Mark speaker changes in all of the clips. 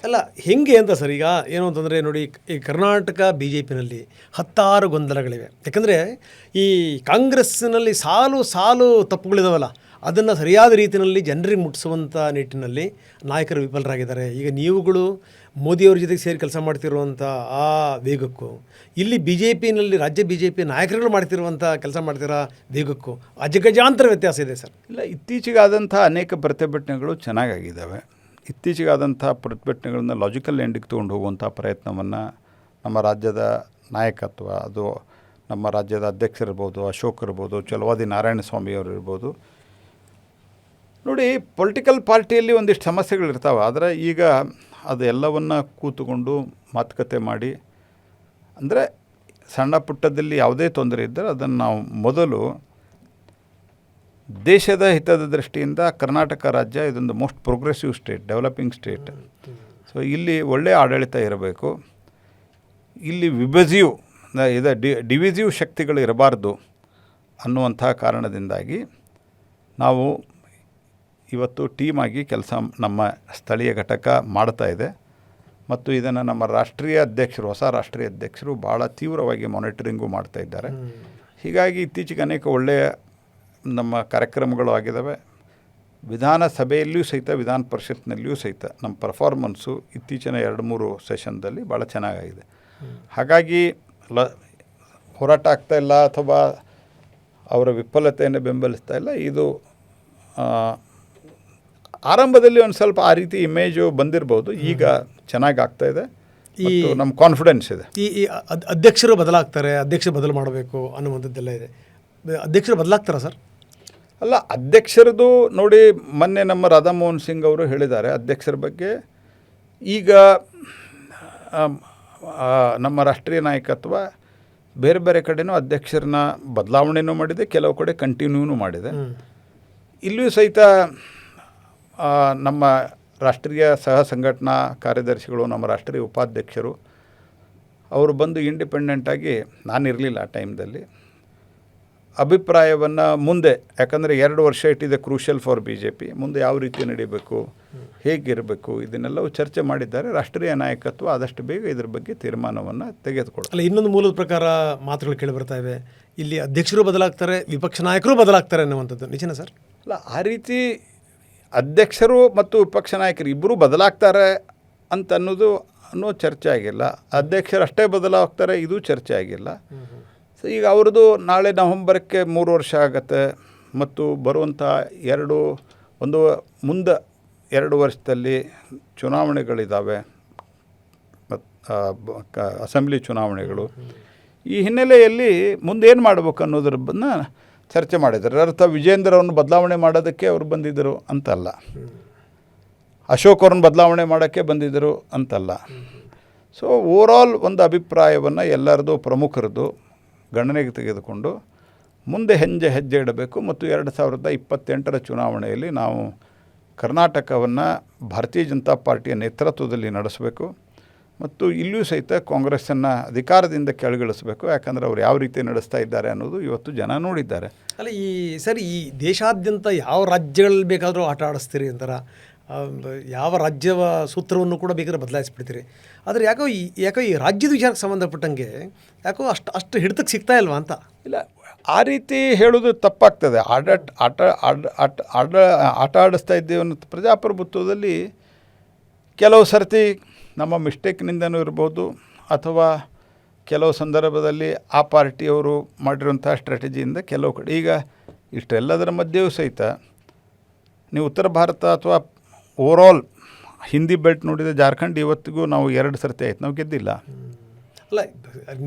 Speaker 1: ಅಲ್ಲ ಹೆಂಗೆ ಅಂತ ಸರ್, ಈಗ ಏನು ಅಂತಂದರೆ ನೋಡಿ, ಈ ಕರ್ನಾಟಕ ಬಿ ಜೆ ಪಿನಲ್ಲಿ ಹತ್ತಾರು ಗೊಂದಲಗಳಿವೆ. ಯಾಕಂದರೆ ಈ ಕಾಂಗ್ರೆಸ್ಸಿನಲ್ಲಿ ಸಾಲು ಸಾಲು ತಪ್ಪುಗಳಿದಾವಲ್ಲ, ಅದನ್ನು ಸರಿಯಾದ ರೀತಿಯಲ್ಲಿ ಜನರಿಗೆ ಮುಟ್ಟಿಸುವಂಥ ನಿಟ್ಟಿನಲ್ಲಿ ನಾಯಕರು ವಿಫಲರಾಗಿದ್ದಾರೆ. ಈಗ ನೀವುಗಳು ಮೋದಿಯವ್ರ ಜೊತೆಗೆ ಸೇರಿ ಕೆಲಸ ಮಾಡ್ತಿರುವಂಥ ಆ ವೇಗಕ್ಕೂ, ಇಲ್ಲಿ ಬಿ ಜೆ ಪಿನಲ್ಲಿ ರಾಜ್ಯ ಬಿ ಜೆ ಪಿ ನಾಯಕರುಗಳು ಮಾಡ್ತಿರುವಂಥ ಕೆಲಸ ಮಾಡ್ತಿರೋ ವೇಗಕ್ಕೂ ಅಜಗಜಾಂತರ ವ್ಯತ್ಯಾಸ ಇದೆ ಸರ್.
Speaker 2: ಇಲ್ಲ, ಇತ್ತೀಚೆಗಾದಂಥ ಅನೇಕ ಪ್ರತಿಭಟನೆಗಳು ಚೆನ್ನಾಗಾಗಿದ್ದಾವೆ. ಇತ್ತೀಚೆಗಾದಂಥ ಪ್ರತಿಭಟನೆಗಳನ್ನ ಲಾಜಿಕಲ್ ಎಂಡಿಗೆ ತೊಗೊಂಡು ಹೋಗುವಂಥ ಪ್ರಯತ್ನವನ್ನು ನಮ್ಮ ರಾಜ್ಯದ ನಾಯಕತ್ವ, ಅದು ನಮ್ಮ ರಾಜ್ಯದ ಅಧ್ಯಕ್ಷರಿರ್ಬೋದು, ಅಶೋಕ್ ಇರ್ಬೋದು, ಚಲವಾದಿ ನಾರಾಯಣಸ್ವಾಮಿಯವರು ಇರ್ಬೋದು. ನೋಡಿ, ಪೊಲಿಟಿಕಲ್ ಪಾರ್ಟಿಯಲ್ಲಿ ಒಂದಿಷ್ಟು ಸಮಸ್ಯೆಗಳಿರ್ತಾವೆ. ಆದರೆ ಈಗ ಅದೆಲ್ಲವನ್ನು ಕೂತುಕೊಂಡು ಮಾತುಕತೆ ಮಾಡಿ, ಅಂದರೆ ಸಣ್ಣ ಪುಟ್ಟದಲ್ಲಿ ಯಾವುದೇ ತೊಂದರೆ ಇದ್ದರೆ ಅದನ್ನು ನಾವು ಮೊದಲು ದೇಶದ ಹಿತದ ದೃಷ್ಟಿಯಿಂದ ಕರ್ನಾಟಕ ರಾಜ್ಯ ಇದೊಂದು most progressive state, developing state. So ಇಲ್ಲಿ ಒಳ್ಳೆಯ ಆಡಳಿತ ಇರಬೇಕು. ಇಲ್ಲಿ ಡಿವಿಸಿವ್ ಶಕ್ತಿಗಳು ಇರಬಾರ್ದು ಅನ್ನುವಂಥ ಕಾರಣದಿಂದಾಗಿ ನಾವು ಇವತ್ತು ಟೀಮಾಗಿ ಕೆಲಸ ನಮ್ಮ ಸ್ಥಳೀಯ ಘಟಕ ಮಾಡ್ತಾ ಇದೆ. ಮತ್ತು ಇದನ್ನು ನಮ್ಮ ರಾಷ್ಟ್ರೀಯ ಅಧ್ಯಕ್ಷರು, ಹೊಸ ರಾಷ್ಟ್ರೀಯ ಅಧ್ಯಕ್ಷರು ಭಾಳ ತೀವ್ರವಾಗಿ ಮಾನಿಟರಿಂಗು ಮಾಡ್ತಾ ಇದ್ದಾರೆ. ಹೀಗಾಗಿ ಇತ್ತೀಚೆಗೆ ಅನೇಕ ಒಳ್ಳೆಯ ನಮ್ಮ ಕಾರ್ಯಕ್ರಮಗಳು ಆಗಿದ್ದಾವೆ. ವಿಧಾನಸಭೆಯಲ್ಲಿಯೂ ಸಹಿತ, ವಿಧಾನ ಪರಿಷತ್ನಲ್ಲಿಯೂ ಸಹಿತ ನಮ್ಮ ಪರ್ಫಾರ್ಮೆನ್ಸು ಇತ್ತೀಚಿನ 2-3 ಸೆಷನ್ದಲ್ಲಿ ಭಾಳ ಚೆನ್ನಾಗಾಗಿದೆ. ಹಾಗಾಗಿ ಹೋರಾಟ ಆಗ್ತಾ ಇಲ್ಲ ಅಥವಾ ಅವರ ವಿಫಲತೆಯನ್ನು ಬೆಂಬಲಿಸ್ತಾ ಇಲ್ಲ. ಇದು ಆರಂಭದಲ್ಲಿ ಒಂದು ಸ್ವಲ್ಪ ಆ ರೀತಿ ಇಮೇಜು ಬಂದಿರ್ಬೋದು, ಈಗ ಚೆನ್ನಾಗಿ ಆಗ್ತಾ ಇದೆ. ಮತ್ತು ನಮ್ಮ ಕಾನ್ಫಿಡೆನ್ಸ್ ಇದೆ.
Speaker 1: ಈ ಅಧ್ಯಕ್ಷರು ಬದಲಾಗ್ತಾರೆ, ಅಧ್ಯಕ್ಷರು ಬದಲು ಮಾಡಬೇಕು ಅನ್ನುವಂಥದ್ದೆಲ್ಲ ಇದೆ. ಅಧ್ಯಕ್ಷರು ಬದಲಾಗ್ತಾರಾ ಸರ್?
Speaker 2: ಅಲ್ಲ, ಅಧ್ಯಕ್ಷರದು ನೋಡಿ, ಮೊನ್ನೆ ನಮ್ಮ ರಾಧಾಮೋಹನ್ ಸಿಂಗ್ ಅವರು ಹೇಳಿದ್ದಾರೆ ಅಧ್ಯಕ್ಷರ ಬಗ್ಗೆ. ಈಗ ನಮ್ಮ ರಾಷ್ಟ್ರೀಯ ನಾಯಕತ್ವ ಬೇರೆ ಬೇರೆ ಕಡೆನೂ ಅಧ್ಯಕ್ಷರನ್ನ ಬದಲಾವಣೆನೂ ಮಾಡಿದೆ, ಕೆಲವು ಕಡೆ ಕಂಟಿನ್ಯೂನೂ ಮಾಡಿದೆ. ಇಲ್ಲಿಯೂ ಸಹಿತ ನಮ್ಮ ರಾಷ್ಟ್ರೀಯ ಸಹ ಸಂಘಟನಾ ಕಾರ್ಯದರ್ಶಿಗಳು, ನಮ್ಮ ರಾಷ್ಟ್ರೀಯ ಉಪಾಧ್ಯಕ್ಷರು ಅವರು ಬಂದು ಇಂಡಿಪೆಂಡೆಂಟಾಗಿ, ನಾನಿರಲಿಲ್ಲ ಆ ಟೈಮ್ದಲ್ಲಿ, ಅಭಿಪ್ರಾಯವನ್ನು ಮುಂದೆ, ಯಾಕಂದರೆ 2 ವರ್ಷ ಇಟ್ಟಿದೆ crucial for B J P, ಮುಂದೆ ಯಾವ ರೀತಿ ನಡೀಬೇಕು, ಹೇಗಿರಬೇಕು, ಇದನ್ನೆಲ್ಲವೂ ಚರ್ಚೆ ಮಾಡಿದ್ದಾರೆ. ರಾಷ್ಟ್ರೀಯ ನಾಯಕತ್ವ ಆದಷ್ಟು ಬೇಗ ಇದ್ರ ಬಗ್ಗೆ ತೀರ್ಮಾನವನ್ನು ತೆಗೆದುಕೊಳ್ಳಿ.
Speaker 1: ಅಲ್ಲ, ಇನ್ನೊಂದು ಮೂಲದ ಪ್ರಕಾರ ಮಾತುಗಳು ಕೇಳಿಬರ್ತಾ ಇವೆ, ಇಲ್ಲಿ ಅಧ್ಯಕ್ಷರು ಬದಲಾಗ್ತಾರೆ, ವಿಪಕ್ಷ ನಾಯಕರು ಬದಲಾಗ್ತಾರೆ ಅನ್ನುವಂಥದ್ದು ನಿಜನಾ ಸರ್?
Speaker 2: ಅಲ್ಲ, ಆ ರೀತಿ ಅಧ್ಯಕ್ಷರು ಮತ್ತು ವಿಪಕ್ಷ ನಾಯಕರು ಇಬ್ಬರೂ ಬದಲಾಗ್ತಾರೆ ಅಂತ ಅನ್ನೋ ಚರ್ಚೆ ಆಗಿಲ್ಲ. ಅಧ್ಯಕ್ಷರು ಅಷ್ಟೇ ಬದಲಾಗ್ತಾರೆ, ಇದು ಚರ್ಚೆ ಆಗಿಲ್ಲ. ಸೊ ಈಗ ಅವ್ರದ್ದು ನಾಳೆ ನವೆಂಬರ್ಗೆ 3 ವರ್ಷ ಆಗುತ್ತೆ. ಮತ್ತು ಬರುವಂಥ ಮುಂದೆ 2 ವರ್ಷದಲ್ಲಿ ಚುನಾವಣೆಗಳಿದ್ದಾವೆ, ಅಸೆಂಬ್ಲಿ ಚುನಾವಣೆಗಳು. ಈ ಹಿನ್ನೆಲೆಯಲ್ಲಿ ಮುಂದೆ ಏನು ಮಾಡಬೇಕು ಅನ್ನೋದ್ರನ್ನ ಚರ್ಚೆ ಮಾಡಿದ್ದಾರೆ. ಅರ್ಥ ವಿಜೇಂದ್ರ ಅವ್ರನ್ನ ಬದಲಾವಣೆ ಮಾಡೋದಕ್ಕೆ ಅವ್ರು ಬಂದಿದ್ದರು ಅಂತಲ್ಲ, ಅಶೋಕ್ ಅವ್ರನ್ನ ಬದಲಾವಣೆ ಮಾಡೋಕ್ಕೆ ಬಂದಿದ್ದರು ಅಂತಲ್ಲ. ಸೊ ಓವರಾಲ್ ಒಂದು ಅಭಿಪ್ರಾಯವನ್ನು ಎಲ್ಲರದು, ಪ್ರಮುಖರದು ಗಣನೆಗೆ ತೆಗೆದುಕೊಂಡು ಮುಂದೆ ಹೆಜ್ಜೆ ಇಡಬೇಕು. ಮತ್ತು 2028 ಚುನಾವಣೆಯಲ್ಲಿ ನಾವು ಕರ್ನಾಟಕವನ್ನು ಭಾರತೀಯ ಜನತಾ ಪಾರ್ಟಿಯ ನೇತೃತ್ವದಲ್ಲಿ ನಡೆಸಬೇಕು. ಮತ್ತು ಇಲ್ಲಿಯೂ ಸಹಿತ ಕಾಂಗ್ರೆಸ್ಸನ್ನು ಅಧಿಕಾರದಿಂದ ಕೆಳಗಿಳಿಸಬೇಕು. ಯಾಕಂದರೆ ಅವ್ರು ಯಾವ ರೀತಿ ನಡೆಸ್ತಾ ಇದ್ದಾರೆ ಅನ್ನೋದು ಇವತ್ತು ಜನ ನೋಡಿದ್ದಾರೆ.
Speaker 1: ಅಲ್ಲ, ಈ ದೇಶಾದ್ಯಂತ ಯಾವ ರಾಜ್ಯಗಳಲ್ಲಿ ಬೇಕಾದರೂ ಆಟ ಆಡಿಸ್ತೀರಿ ಅಂತಾರ, ಯಾವ ರಾಜ್ಯವ ಸೂತ್ರವನ್ನು ಕೂಡ ಬೇಕಾದ್ರೆ ಬದಲಾಯಿಸ್ಬಿಡ್ತೀರಿ. ಆದರೆ ಯಾಕೋ ಈ ರಾಜ್ಯದ ವಿಚಾರಕ್ಕೆ ಸಂಬಂಧಪಟ್ಟಂಗೆ ಯಾಕೋ ಅಷ್ಟು ಹಿಡಿತಕ್ಕೆ ಸಿಗ್ತಾ ಇಲ್ವಾ ಅಂತ.
Speaker 2: ಇಲ್ಲ, ಆ ರೀತಿ ಹೇಳೋದು ತಪ್ಪಾಗ್ತದೆ. ಆಟ ಆಡಿಸ್ತಾ ಇದ್ದೇವೆ ಅನ್ನೋ ಪ್ರಜಾಪ್ರಭುತ್ವದಲ್ಲಿ ಕೆಲವು ಸರ್ತಿ ನಮ್ಮ ಮಿಸ್ಟೇಕ್ನಿಂದನೂ ಇರ್ಬೋದು, ಅಥವಾ ಕೆಲವು ಸಂದರ್ಭದಲ್ಲಿ ಆ ಪಾರ್ಟಿಯವರು ಮಾಡಿರುವಂಥ ಸ್ಟ್ರಾಟಜಿಯಿಂದ ಕೆಲವು ಕಡೆ. ಈಗ ಇಷ್ಟೆಲ್ಲದರ ಮಧ್ಯೆಯೂ ಸಹಿತ ನೀವು ಉತ್ತರ ಭಾರತ ಅಥವಾ ಓವರಾಲ್ ಹಿಂದಿ ಬೆಲ್ಟ್ ನೋಡಿದರೆ ಜಾರ್ಖಂಡ್ ಇವತ್ತಿಗೂ ನಾವು 2 ಸರ್ತಿ ಆಯ್ತು ನಾವು ಗೆದ್ದಿಲ್ಲ.
Speaker 1: ಅಲ್ಲ,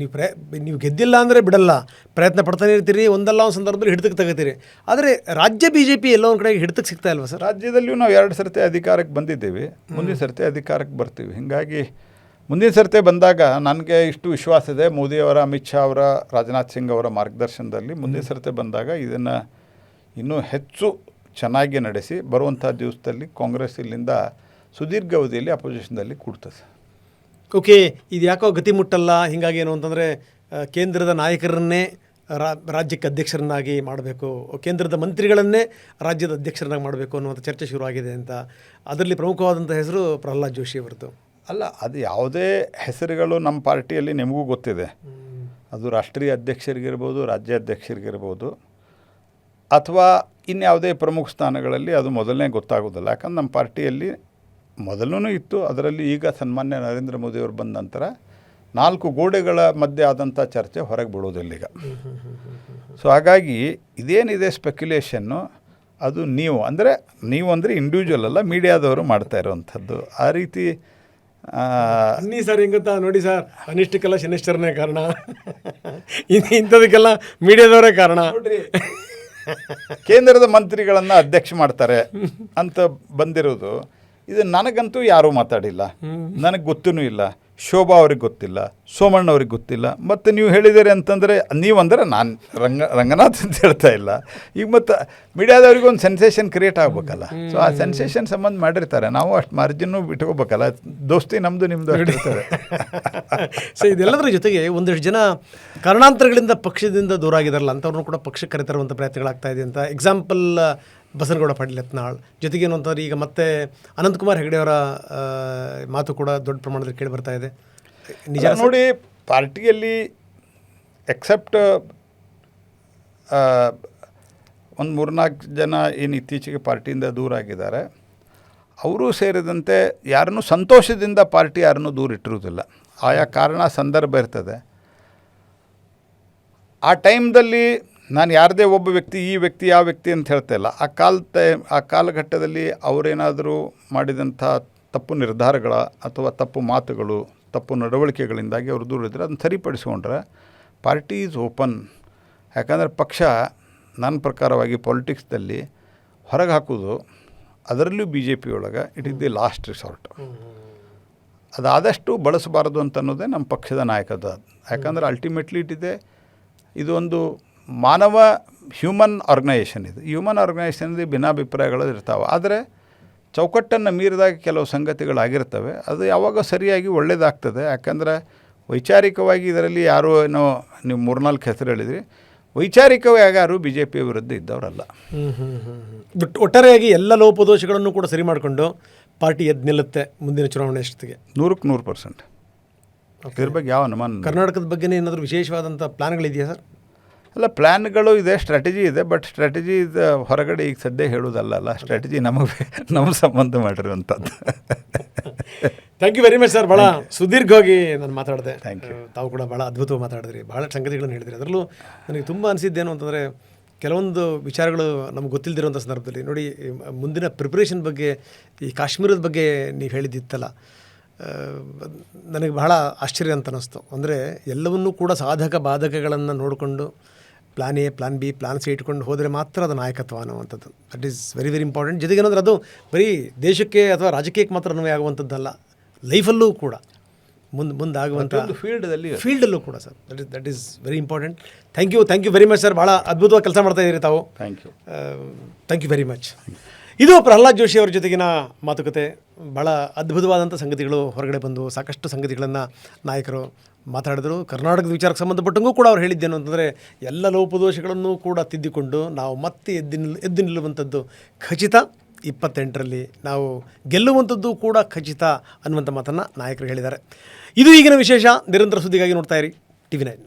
Speaker 1: ನೀವು ಗೆದ್ದಿಲ್ಲ ಅಂದರೆ ಬಿಡಲ್ಲ, ಪ್ರಯತ್ನ ಪಡ್ತಾನೆ ಇರ್ತೀರಿ, ಒಂದಲ್ಲ ಒಂದು ಸಂದರ್ಭದಲ್ಲಿ ಹಿಡಿತಕ್ಕೆ ತಗೋತೀರಿ. ಆದರೆ ರಾಜ್ಯ ಬಿ ಜೆ ಪಿ ಎಲ್ಲೋ ಒಂದು ಕಡೆ ಹಿಡಿತಕ್ಕೆ ಸಿಗ್ತಾ ಇಲ್ವಾ ಸರ್?
Speaker 2: ರಾಜ್ಯದಲ್ಲಿಯೂ ನಾವು 2 ಸರ್ತಿ ಅಧಿಕಾರಕ್ಕೆ ಬಂದಿದ್ದೀವಿ, ಮುಂದಿನ ಸರ್ತಿ ಅಧಿಕಾರಕ್ಕೆ ಬರ್ತೀವಿ. ಹೀಗಾಗಿ ಮುಂದಿನ ಸರ್ತಿ ಬಂದಾಗ ನನಗೆ ಇಷ್ಟು ವಿಶ್ವಾಸ ಇದೆ, ಮೋದಿಯವರ, ಅಮಿತ್ ಶಾ ಅವರ, ರಾಜನಾಥ್ ಸಿಂಗ್ ಅವರ ಮಾರ್ಗದರ್ಶನದಲ್ಲಿ ಮುಂದಿನ ಸರ್ತಿ ಬಂದಾಗ ಇದನ್ನು ಇನ್ನೂ ಹೆಚ್ಚು ಚೆನ್ನಾಗಿ ನಡೆಸಿ ಬರುವಂಥ ದಿವಸದಲ್ಲಿ ಕಾಂಗ್ರೆಸ್ ಇಲ್ಲಿಂದ ಸುದೀರ್ಘ ಅವಧಿಯಲ್ಲಿ ಅಪೋಸಿಷನ್ದಲ್ಲಿ ಕೂಡ್ತದೆ.
Speaker 1: ಓಕೆ, ಇದು ಯಾಕೋ ಗತಿ ಮುಟ್ಟಲ್ಲ. ಹೀಗಾಗಿ ಏನು ಅಂತಂದರೆ ಕೇಂದ್ರದ ನಾಯಕರನ್ನೇ ರಾಜ್ಯಕ್ಕೆ ಅಧ್ಯಕ್ಷರನ್ನಾಗಿ ಮಾಡಬೇಕು, ಕೇಂದ್ರದ ಮಂತ್ರಿಗಳನ್ನೇ ರಾಜ್ಯದ ಅಧ್ಯಕ್ಷರನ್ನಾಗಿ ಮಾಡಬೇಕು ಅನ್ನುವಂಥ ಚರ್ಚೆ ಶುರುವಾಗಿದೆ ಅಂತ. ಅದರಲ್ಲಿ ಪ್ರಮುಖವಾದಂಥ ಹೆಸರು ಪ್ರಹ್ಲಾದ್ ಜೋಶಿ ಅವರದ್ದು.
Speaker 2: ಅಲ್ಲ, ಅದು ಯಾವುದೇ ಹೆಸರುಗಳು ನಮ್ಮ ಪಾರ್ಟಿಯಲ್ಲಿ ನಿಮಗೂ ಗೊತ್ತಿದೆ. ಅದು ರಾಷ್ಟ್ರೀಯ ಅಧ್ಯಕ್ಷರಿಗಿರ್ಬೋದು, ರಾಜ್ಯಾಧ್ಯಕ್ಷರಿಗಿರ್ಬೋದು, ಅಥವಾ ಇನ್ಯಾವುದೇ ಪ್ರಮುಖ ಸ್ಥಾನಗಳಲ್ಲಿ ಅದು ಮೊದಲನೇ ಗೊತ್ತಾಗೋದಿಲ್ಲ. ಯಾಕಂದ್ರೆ ನಮ್ಮ ಪಾರ್ಟಿಯಲ್ಲಿ ಮೊದಲೂ ಇತ್ತು, ಅದರಲ್ಲಿ ಈಗ ಸನ್ಮಾನ್ಯ ನರೇಂದ್ರ ಮೋದಿಯವರು ಬಂದ ನಂತರ 4 ಗೋಡೆಗಳ ಮಧ್ಯೆ ಆದಂಥ ಚರ್ಚೆ ಹೊರಗೆ ಬಿಡೋದಿಲ್ಲ ಈಗ. ಸೊ ಹಾಗಾಗಿ ಇದೇನಿದೆ ಸ್ಪೆಕ್ಯುಲೇಷನ್ನು, ಅದು ನೀವು ಅಂದರೆ ಇಂಡಿವಿಜುವಲ್ ಅಲ್ಲ, ಮೀಡಿಯಾದವರು ಮಾಡ್ತಾ ಇರೋವಂಥದ್ದು. ಆ ರೀತಿ
Speaker 1: ಅನ್ನಿ ಸರ್, ಹೆಂಗೆ ಗೊತ್ತಾ ನೋಡಿ ಸರ್, ಅನಿಷ್ಟಕ್ಕೆಲ್ಲ ಶನಿಶ್ಚರನೇ ಕಾರಣ, ಇಂಥದಕ್ಕೆಲ್ಲ ಮೀಡಿಯಾದವರೇ ಕಾರಣ.
Speaker 2: ನೋಡ್ರಿ, ಕೇಂದ್ರದ ಮಂತ್ರಿಗಳನ್ನು ಅಧ್ಯಕ್ಷ ಮಾಡ್ತಾರೆ ಅಂತ ಬಂದಿರೋದು, ಇದು ನನಗಂತೂ ಯಾರೂ ಮಾತಾಡಿಲ್ಲ, ನನಗೆ ಗೊತ್ತೂ ಇಲ್ಲ, ಶೋಭಾ ಅವ್ರಿಗೆ ಗೊತ್ತಿಲ್ಲ, ಸೋಮಣ್ಣ ಅವ್ರಿಗೆ ಗೊತ್ತಿಲ್ಲ. ಮತ್ತು ನೀವು ಹೇಳಿದ್ದೀರಿ ಅಂತಂದರೆ, ನೀವಂದರೆ ನಾನು ರಂಗನಾಥ್ ಅಂತ ಹೇಳ್ತಾ ಇಲ್ಲ. ಈಗ ಮತ್ತು ಮೀಡಿಯಾದವ್ರಿಗೆ ಒಂದು ಸೆನ್ಸೇಷನ್ ಕ್ರಿಯೇಟ್ ಆಗಬೇಕಲ್ಲ. ಸೊ ಆ ಸೆನ್ಸೇಷನ್ ಸಂಬಂಧ ಮಾಡಿರ್ತಾರೆ, ನಾವು ಅಷ್ಟು ಮಾರ್ಜಿನ್ನು ಬಿಟ್ಕೋಬೇಕಲ್ಲ. ದೋಸ್ತಿ ನಮ್ಮದು ನಿಮ್ಮದು ಇರ್ತಾರೆ.
Speaker 1: ಸೊ ಇದೆಲ್ಲದರ ಜೊತೆಗೆ ಒಂದಷ್ಟು ಜನ ಕಾರಣಾಂತರಗಳಿಂದ ಪಕ್ಷದಿಂದ ದೂರ ಆಗಿದಾರಲ್ಲ ಅಂಥವ್ರನ್ನೂ ಕೂಡ ಪಕ್ಷಕ್ಕೆ ಕರೆತರುವಂಥ ಪ್ರಯತ್ನಗಳಾಗ್ತಾ ಇದೆ ಅಂತ. ಎಕ್ಸಾಂಪಲ್ ಬಸನಗೌಡ ಪಾಟೀಲ್ ಯತ್ನಾಳ್. ಜೊತೆಗೆ ಏನು ಅಂತಂದ್ರೆ ಈಗ ಮತ್ತೆ ಅನಂತಕುಮಾರ್ ಹೆಗಡೆಯವರ ಮಾತು ಕೂಡ ದೊಡ್ಡ ಪ್ರಮಾಣದಲ್ಲಿ ಕೇಳಿ ಬರ್ತಾ ಇದೆ.
Speaker 2: ನಿಜ ನೋಡಿ, ಪಾರ್ಟಿಯಲ್ಲಿ ಎಕ್ಸೆಪ್ಟ್ ಒಂದು 3-4 ಜನ ಏನು ಇತ್ತೀಚೆಗೆ ಪಾರ್ಟಿಯಿಂದ ದೂರ ಆಗಿದ್ದಾರೆ, ಅವರು ಸೇರಿದಂತೆ ಯಾರನ್ನೂ ಸಂತೋಷದಿಂದ ಪಾರ್ಟಿ ಯಾರನ್ನೂ ದೂರ ಇಟ್ಟಿರೋದಿಲ್ಲ. ಆಯಾ ಕಾರಣ ಸಂದರ್ಭ ಇರ್ತದೆ. ಆ ಟೈಮ್ದಲ್ಲಿ ನಾನು ಯಾರದೇ ಒಬ್ಬ ವ್ಯಕ್ತಿ, ಈ ವ್ಯಕ್ತಿ ಯಾವ ವ್ಯಕ್ತಿ ಅಂತ ಹೇಳ್ತಾ ಇಲ್ಲ. ಆ ಕಾಲಘಟ್ಟದಲ್ಲಿ ಅವರೇನಾದರೂ ಮಾಡಿದಂಥ ತಪ್ಪು ನಿರ್ಧಾರಗಳ ಅಥವಾ ತಪ್ಪು ಮಾತುಗಳು, ತಪ್ಪು ನಡವಳಿಕೆಗಳಿಂದಾಗಿ ಅವರು ದೂರ ಇದ್ದರೆ ಅದನ್ನು ಸರಿಪಡಿಸ್ಕೊಂಡ್ರೆ ಪಾರ್ಟಿ ಈಸ್ ಓಪನ್. ಯಾಕಂದರೆ ಪಕ್ಷ ನನ್ನ ಪ್ರಕಾರವಾಗಿ ಪೊಲಿಟಿಕ್ಸ್ದಲ್ಲಿ ಹೊರಗೆ ಹಾಕೋದು, ಅದರಲ್ಲೂ BJP ಒಳಗೆ it is the last resort. ಅದಾದಷ್ಟು ಬಳಸಬಾರದು ಅಂತ ಅನ್ನೋದೇ ನಮ್ಮ ಪಕ್ಷದ ನಾಯಕದ. ಯಾಕಂದರೆ ಅಲ್ಟಿಮೇಟ್ಲಿ ಇದು ಒಂದು ಮಾನವ ಹ್ಯೂಮನ್ ಆರ್ಗನೈಸೇಷನ್. ಇದು ಹ್ಯೂಮನ್ ಆರ್ಗನೈಸೇಷನ್ದು ಭಿನ್ನಾಭಿಪ್ರಾಯಗಳು ಇರ್ತಾವೆ, ಆದರೆ ಚೌಕಟ್ಟನ್ನು ಮೀರಿದಾಗ ಕೆಲವು ಸಂಗತಿಗಳಾಗಿರ್ತವೆ. ಅದು ಯಾವಾಗ ಸರಿಯಾಗಿ ಒಳ್ಳೆಯದಾಗ್ತದೆ. ಯಾಕಂದರೆ ವೈಚಾರಿಕವಾಗಿ ಇದರಲ್ಲಿ ಯಾರೂ ಏನೋ ನೀವು 3-4 ಹೆಸರು ಹೇಳಿದ್ರಿ, ವೈಚಾರಿಕವಾಗಿ ಯಾರು BJP ವಿರುದ್ಧ ಇದ್ದವರಲ್ಲ.
Speaker 1: ಬಟ್ ಒಟ್ಟಾರೆಯಾಗಿ ಎಲ್ಲ ಲೋಪದೋಷಗಳನ್ನು ಕೂಡ ಸರಿ ಮಾಡಿಕೊಂಡು ಪಾರ್ಟಿ ಎದ್ದು ನಿಲ್ಲುತ್ತೆ ಮುಂದಿನ ಚುನಾವಣೆ ಅಷ್ಟೊತ್ತಿಗೆ
Speaker 2: 100% ಇದ್ರ ಬಗ್ಗೆ ಯಾವ ಅನುಮಾನ.
Speaker 1: ಕರ್ನಾಟಕದ ಬಗ್ಗೆ ಏನಾದರೂ ವಿಶೇಷವಾದಂಥ ಪ್ಲಾನ್ಗಳಿದೆಯಾ ಸರ್?
Speaker 2: ಅಲ್ಲ, ಪ್ಲ್ಯಾನ್ಗಳು ಇದೆ, ಸ್ಟ್ರಾಟಜಿ ಇದೆ. ಬಟ್ ಸ್ಟ್ರಾಟಜಿ ಇದು ಹೊರಗಡೆ ಈಗ ಸದ್ಯ ಹೇಳೋದಲ್ಲ. ಸ್ಟ್ರಾಟಜಿ ನಮಗೆ ಸಂಬಂಧ ಮಾಡಿರುವಂಥದ್ದು.
Speaker 1: Thank you very much sir. ಭಾಳ ಸುದೀರ್ಘವಾಗಿ ನಾನು ಮಾತಾಡಿದೆ.
Speaker 2: Thank you.
Speaker 1: ತಾವು ಕೂಡ ಭಾಳ ಅದ್ಭುತವಾಗಿ ಮಾತಾಡಿದ್ರಿ, ಭಾಳ ಸಂಗತಿಗಳನ್ನು ಹೇಳಿದ್ರಿ. ಅದರಲ್ಲೂ ನನಗೆ ತುಂಬ ಅನಿಸಿದ್ದೇನು ಅಂತಂದರೆ, ಕೆಲವೊಂದು ವಿಚಾರಗಳು ನಮ್ಗೆ ಗೊತ್ತಿಲ್ಲದಿರುವಂಥ ಸಂದರ್ಭದಲ್ಲಿ ನೋಡಿ, ಮುಂದಿನ ಪ್ರಿಪ್ರೇಷನ್ ಬಗ್ಗೆ, ಈ ಕಾಶ್ಮೀರದ ಬಗ್ಗೆ ನೀವು ಹೇಳಿದ್ದಿತ್ತಲ್ಲ, ನನಗೆ ಬಹಳ ಆಶ್ಚರ್ಯ ಅಂತ ಅನ್ನಿಸ್ತು. ಅಂದರೆ ಎಲ್ಲವನ್ನೂ ಕೂಡ ಸಾಧಕ ಬಾಧಕಗಳನ್ನು ನೋಡಿಕೊಂಡು plan A, plan B, plan C ಇಟ್ಕೊಂಡು ಹೋದರೆ ಮಾತ್ರ ಅದು ನಾಯಕತ್ವ ಅನ್ನುವಂಥದ್ದು. That is very very important. ಜೊತೆಗೆ ಏನಂದರೆ ಅದು ಬರೀ ದೇಶಕ್ಕೆ ಅಥವಾ ರಾಜಕೀಯಕ್ಕೆ ಮಾತ್ರ ಅನ್ವಯ ಆಗುವಂಥದ್ದಲ್ಲ, ಲೈಫಲ್ಲೂ ಕೂಡ ಮುಂದಾಗುವಂಥ ಫೀಲ್ಡಲ್ಲೂ ಕೂಡ sir. That is very important. Thank you very much sir. ಭಾಳ ಅದ್ಭುತವಾಗಿ ಕೆಲಸ ಮಾಡ್ತಾ ಇದ್ದೀರಿ ತಾವು. Thank you very much. ಇದು ಪ್ರಹ್ಲಾದ್ ಜೋಶಿ ಅವರ ಜೊತೆಗಿನ ಮಾತುಕತೆ. ಭಾಳ ಅದ್ಭುತವಾದಂಥ ಸಂಗತಿಗಳು ಹೊರಗಡೆ ಬಂದು ಸಾಕಷ್ಟು ಸಂಗತಿಗಳನ್ನು ನಾಯಕರು ಮಾತಾಡಿದ್ರು. ಕರ್ನಾಟಕದ ವಿಚಾರಕ್ಕೆ ಸಂಬಂಧಪಟ್ಟಂಗೂ ಕೂಡ ಅವ್ರು ಹೇಳಿದ್ದೇನು ಅಂತಂದರೆ, ಎಲ್ಲ ಲೋಪದೋಷಗಳನ್ನು ಕೂಡ ತಿದ್ದಿಕೊಂಡು ನಾವು ಮತ್ತೆ ಎದ್ದು ನಿಲ್ಲುವಂಥದ್ದು ಖಚಿತ. 28ರಲ್ಲಿ ನಾವು ಗೆಲ್ಲುವಂಥದ್ದು ಕೂಡ ಖಚಿತ ಅನ್ನುವಂಥ ಮಾತನ್ನು ನಾಯಕರು ಹೇಳಿದ್ದಾರೆ. ಇದು ಈಗಿನ ವಿಶೇಷ. ನಿರಂತರ ಸುದ್ದಿಗಾಗಿ ನೋಡ್ತಾ ಇರಿ TV9.